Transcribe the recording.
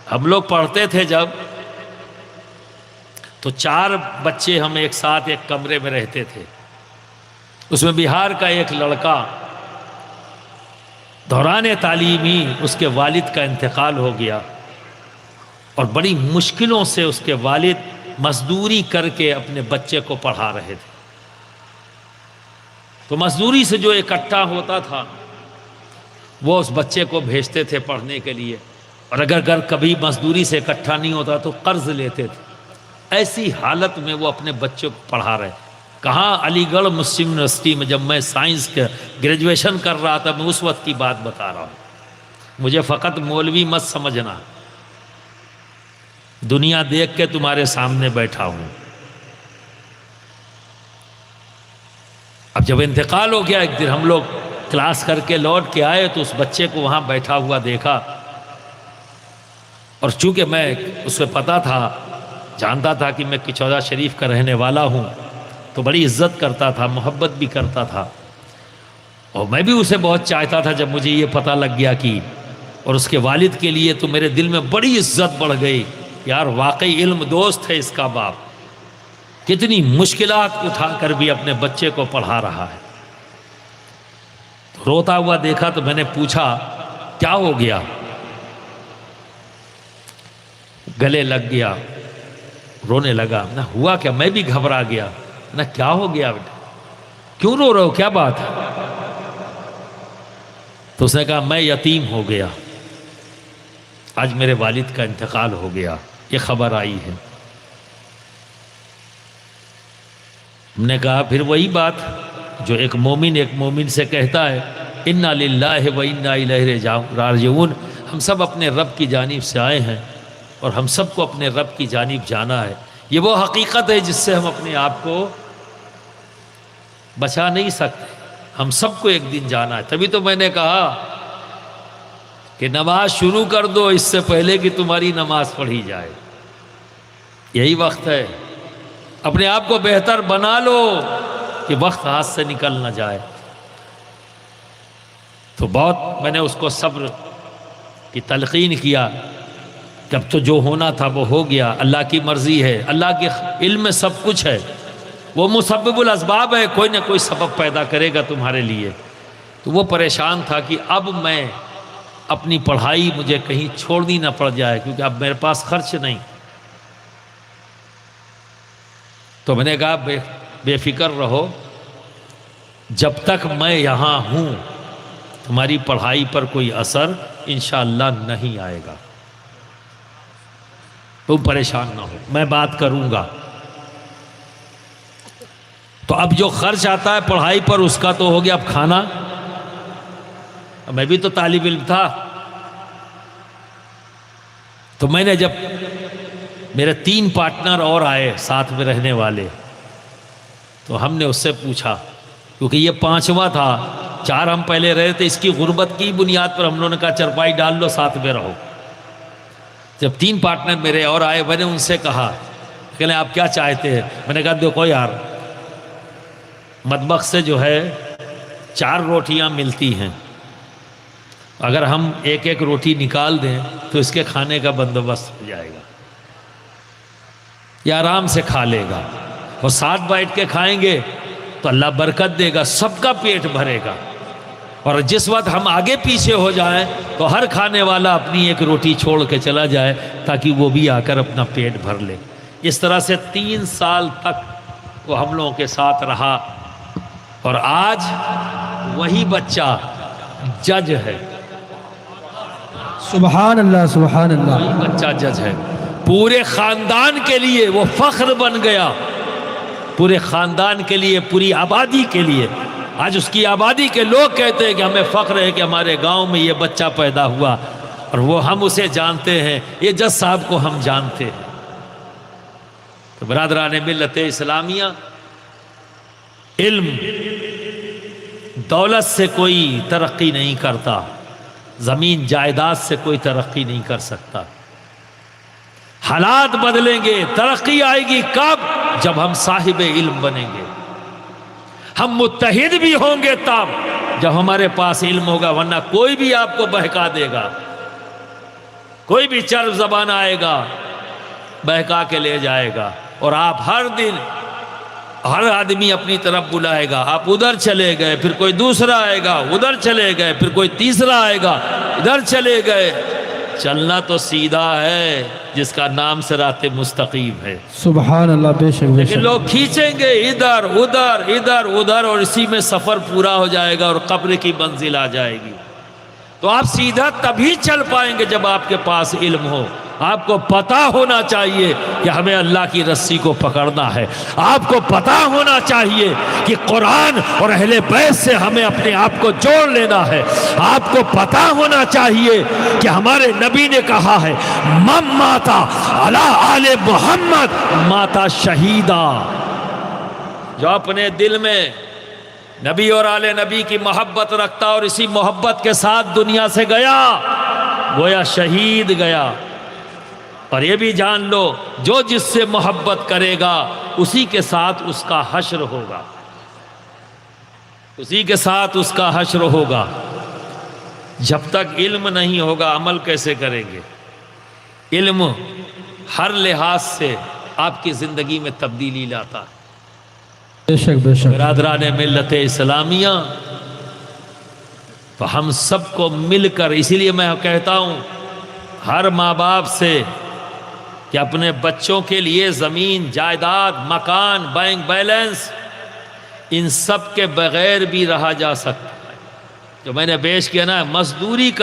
ہم لوگ پڑھتے تھے جب تو 4 بچے ہم ایک ساتھ ایک کمرے میں رہتے تھے. اس میں بہار کا ایک لڑکا دوران تعلیمی اس کے والد کا انتقال ہو گیا اور بڑی مشکلوں سے اس کے والد مزدوری کر کے اپنے بچے کو پڑھا رہے تھے. تو مزدوری سے جو اکٹھا ہوتا تھا وہ اس بچے کو بھیجتے تھے پڑھنے کے لیے، اور اگر کبھی مزدوری سے اکٹھا نہیں ہوتا تو قرض لیتے تھے. ایسی حالت میں وہ اپنے بچوں کو پڑھا رہے. کہاں علی گڑھ مسلم یونیورسٹی میں جب میں سائنس کا گریجویشن کر رہا تھا، میں اس وقت کی بات بتا رہا ہوں. مجھے فقط مولوی مت سمجھنا، دنیا دیکھ کے تمہارے سامنے بیٹھا ہوں. اب جب انتقال ہو گیا، ایک دن ہم لوگ کلاس کر کے لوٹ کے آئے تو اس بچے کو وہاں بیٹھا ہوا دیکھا، اور چونکہ میں اسے پتا تھا، جانتا تھا کہ میں کچورا شریف کا رہنے والا ہوں، تو بڑی عزت کرتا تھا، محبت بھی کرتا تھا، اور میں بھی اسے بہت چاہتا تھا. جب مجھے یہ پتہ لگ گیا کہ اور اس کے والد کے لیے، تو میرے دل میں بڑی عزت بڑھ گئی. یار واقعی علم دوست ہے اس کا باپ، کتنی مشکلات اٹھا کر بھی اپنے بچے کو پڑھا رہا ہے. تو روتا ہوا دیکھا تو میں نے پوچھا کیا ہو گیا؟ گلے لگ گیا، رونے لگا. نہ ہوا کیا؟ میں بھی گھبرا گیا. نہ کیا ہو گیا بیٹا، کیوں رو رہے ہو، کیا بات ہے؟ تو اس نے کہا میں یتیم ہو گیا، آج میرے والد کا انتقال ہو گیا، یہ خبر آئی ہے. ہم نے کہا پھر وہی بات جو ایک مومن سے کہتا ہے، انا للہ و انا الیہ راجعون. ہم سب اپنے رب کی جانب سے آئے ہیں اور ہم سب کو اپنے رب کی جانب جانا ہے. یہ وہ حقیقت ہے جس سے ہم اپنے آپ کو بچا نہیں سکتے. ہم سب کو ایک دن جانا ہے. تبھی تو میں نے کہا کہ نماز شروع کر دو اس سے پہلے کہ تمہاری نماز پڑھی جائے. یہی وقت ہے، اپنے آپ کو بہتر بنا لو کہ وقت ہاتھ سے نکل نہ جائے. تو بہت میں نے اس کو صبر کی تلقین کیا. جب تو جو ہونا تھا وہ ہو گیا، اللہ کی مرضی ہے، اللہ کے علم میں سب کچھ ہے، وہ مسبب الاسباب ہے، کوئی نہ کوئی سبب پیدا کرے گا تمہارے لیے. تو وہ پریشان تھا کہ اب میں اپنی پڑھائی مجھے کہیں چھوڑنی نہ پڑ جائے، کیونکہ اب میرے پاس خرچ نہیں. تو میں نے کہا بے فکر رہو، جب تک میں یہاں ہوں تمہاری پڑھائی پر کوئی اثر انشاءاللہ نہیں آئے گا. تم پریشان نہ ہو، میں بات کروں گا. تو اب جو خرچ آتا ہے پڑھائی پر اس کا تو ہو گیا. اب کھانا، میں بھی تو طالب علم تھا. تو میں نے جب میرے 3 پارٹنر اور آئے ساتھ میں رہنے والے، تو ہم نے اس سے پوچھا، کیونکہ یہ 5واں تھا، 4 ہم پہلے رہے تھے. اس کی غربت کی بنیاد پر ہم لوگوں نے کہا چرپائی ڈال لو ساتھ میں رہو. جب 3 پارٹنر میرے اور آئے، میں نے ان سے کہا کہ آپ کیا چاہتے ہیں؟ میں نے کہا دیکھو یار، مطبخ سے جو ہے 4 روٹیاں ملتی ہیں، اگر ہم ایک روٹی نکال دیں تو اس کے کھانے کا بندوبست ہو جائے گا، یہ آرام سے کھا لے گا، اور ساتھ بیٹھ کے کھائیں گے تو اللہ برکت دے گا، سب کا پیٹ بھرے گا. اور جس وقت ہم آگے پیچھے ہو جائیں تو ہر کھانے والا اپنی ایک روٹی چھوڑ کے چلا جائے تاکہ وہ بھی آ کر اپنا پیٹ بھر لے. اس طرح سے 3 سال تک وہ ہم لوگوں کے ساتھ رہا، اور آج وہی بچہ جج ہے. سبحان اللہ، سبحان اللہ. وہی بچہ جج ہے. پورے خاندان کے لیے وہ فخر بن گیا، پورے خاندان کے لیے، پوری آبادی کے لیے. آج اس کی آبادی کے لوگ کہتے ہیں کہ ہمیں فخر ہے کہ ہمارے گاؤں میں یہ بچہ پیدا ہوا، اور وہ ہم اسے جانتے ہیں، یہ جج صاحب کو ہم جانتے ہیں. تو برادران ملت اسلامیہ، علم دولت سے کوئی ترقی نہیں کرتا، زمین جائیداد سے کوئی ترقی نہیں کر سکتا. حالات بدلیں گے، ترقی آئے گی کب؟ جب ہم صاحب علم بنیں گے. ہم متحد بھی ہوں گے تب جب ہمارے پاس علم ہوگا، ورنہ کوئی بھی آپ کو بہکا دے گا. کوئی بھی چرب زبان آئے گا بہکا کے لے جائے گا، اور آپ ہر دن ہر آدمی اپنی طرف بلائے گا، آپ ادھر چلے گئے، پھر کوئی دوسرا آئے گا، ادھر چلے گئے، پھر کوئی تیسرا آئے گا، ادھر چلے گئے۔ چلنا تو سیدھا ہے جس کا نام صراط مستقیم ہے، سبحان اللہ، بے شک بے لیکن شک۔ لوگ کھینچیں گے ادھر ادھر ادھر ادھر، اور اسی میں سفر پورا ہو جائے گا اور قبر کی منزل آ جائے گی۔ تو آپ سیدھا تبھی چل پائیں گے جب آپ کے پاس علم ہو۔ آپ کو پتہ ہونا چاہیے کہ ہمیں اللہ کی رسی کو پکڑنا ہے، آپ کو پتہ ہونا چاہیے کہ قرآن اور اہل بیت سے ہمیں اپنے آپ کو جوڑ لینا ہے، آپ کو پتہ ہونا چاہیے کہ ہمارے نبی نے کہا ہے من ماتا علی آل محمد ماتا شہیدا۔ جو اپنے دل میں نبی اور آل نبی کی محبت رکھتا اور اسی محبت کے ساتھ دنیا سے گیا، گویا شہید گیا۔ اور یہ بھی جان لو جو جس سے محبت کرے گا اسی کے ساتھ اس کا حشر ہوگا، اسی کے ساتھ اس کا حشر ہوگا۔ جب تک علم نہیں ہوگا عمل کیسے کریں گے؟ علم ہر لحاظ سے آپ کی زندگی میں تبدیلی لاتا ہے۔ بے شک بے شک۔ برادران ملت اسلامیہ، تو ہم سب کو مل کر، اسی لیے میں کہتا ہوں ہر ماں باپ سے کہ اپنے بچوں کے لیے زمین، جائیداد، مکان، بینک بیلنس، ان سب کے بغیر بھی رہا جا سکتا ہے۔ جو میں نے پیش کیا نا، مزدوری کر